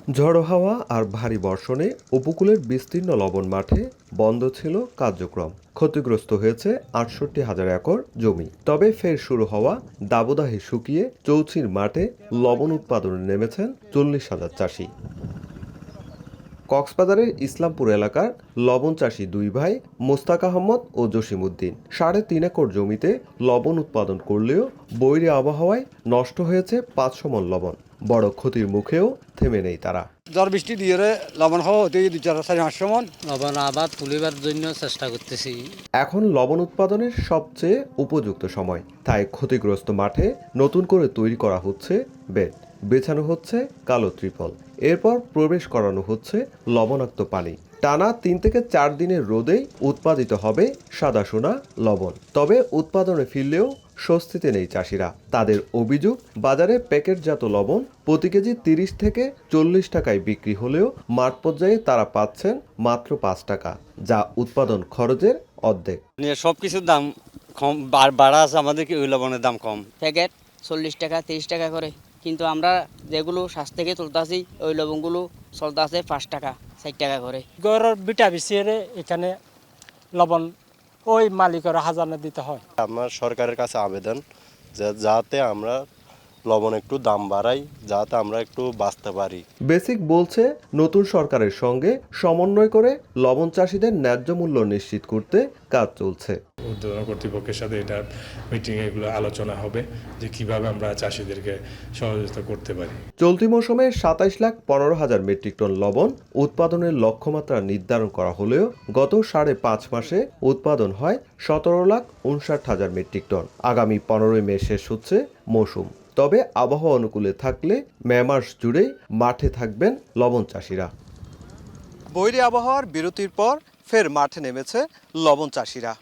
ঝড়ো হাওয়া আর ভারী বর্ষণে উপকূলের বিস্তীর্ণ লবণ মাঠে বন্ধ ছিল কার্যক্রম। ক্ষতিগ্রস্ত হয়েছে ৬৮,০০০ একর জমি। তবে ফের শুরু হওয়া দাবদাহে শুকিয়ে চৌচির মাঠে লবণ উৎপাদনে নেমেছেন ৪০,০০০ চাষি। কক্সবাজারের ইসলামপুর এলাকার লবণ চাষী দুই ভাই মোস্তাক আহমদ ও জসিমউদ্দিন ৩.৫ একর জমিতে লবণ উৎপাদন করলেও বৈরী আবহাওয়ায় নষ্ট হয়েছে ৫০০ মণ লবণ। বড় ক্ষতির মুখেও থেমে নেই তারা। ঝড় বৃষ্টি দিয়ে লবণ হওয়া হতে 4-500 মণ লবণ আবাদ তুলিবার জন্য চেষ্টা করতেছি। এখন লবণ উৎপাদনের সবচেয়ে উপযুক্ত সময়, তাই ক্ষতিগ্রস্ত মাঠে নতুন করে তৈরি করা হচ্ছে বেড, বেছানো হচ্ছে কালো ত্রিপল, এরপর প্রবেশ করানো হচ্ছে লবণাক্ত পানি। টানা ৩ থেকে ৪ দিনের রোদেই উৎপাদিত হবে সাদা সোনা লবণ। তবে উৎপাদনে ফিরলেও স্বস্তিতে নেই চাষিরা। তাদের অভিযোগ, বাজারে প্যাকেটজাত লবণ প্রতি কেজি ৩০ থেকে ৪০ টাকায় বিক্রি হলেও মাঠ পর্যায়ে তারা পাচ্ছেন মাত্র ৫ টাকা, যা উৎপাদন খরচের অর্ধেক। সবকিছুর দাম কম বাড়া আছে, আমাদের কি ওই লবণের দাম কম। প্যাকেট 40 টাকা 30 টাকা করে, কিন্তু আমরা যেগুলো শ্বাস থেকে তুলতাছি ওই লবণগুলো চলতেছে 5 টাকা 4 টাকা করে। গরুর বিটা বিছিয়ে এখানে লবণ ওই মালিকের হাজানা দিতে হয়। আমার সরকারের কাছে আবেদন যাতে আমরা লবণ একটু দাম বাড়াই, যাতে আমরা একটু বাঁচতে পারি। বেসিক বলছে, নতুন সরকারের সঙ্গে সমন্বয় করে লবণ চাষীদের ন্যায্য মূল্য নিশ্চিত করতে কাজ চলছে। ঊর্ধ্বতন কর্তৃপক্ষের সাথে এটা মিটিংয়ে এগুলো আলোচনা হবে যে কিভাবে আমরা চাষিদেরকে সহযোগিতা করতে পারি। চলতি মৌসুমে ২৭,১৫,০০০ মেট্রিক টন লবণ উৎপাদনের লক্ষ্যমাত্রা নির্ধারণ করা হলেও গত ৫.৫ মাসে উৎপাদন হয় ১৭,৫৯,০০০ মেট্রিক টন। আগামী ১৫ মে শেষ হচ্ছে মৌসুম। তবে আবহাওয়া অনুকূলে থাকলে মে মাস জুড়েই মাঠে থাকবেন লবণ চাষিরা। বৈরী আবহাওয়ার বিরতির পর ফের মাঠে নেমেছে লবণ চাষিরা।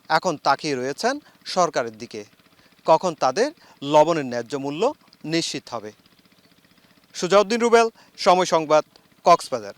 এখন তাকিয়ে রয়েছেন সরকারের দিকে, কখন তাদের লবণের ন্যায্য মূল্য নিশ্চিত হবে। সুজাউদ্দিন রুবেল, সময় সংবাদ, কক্সবাজার।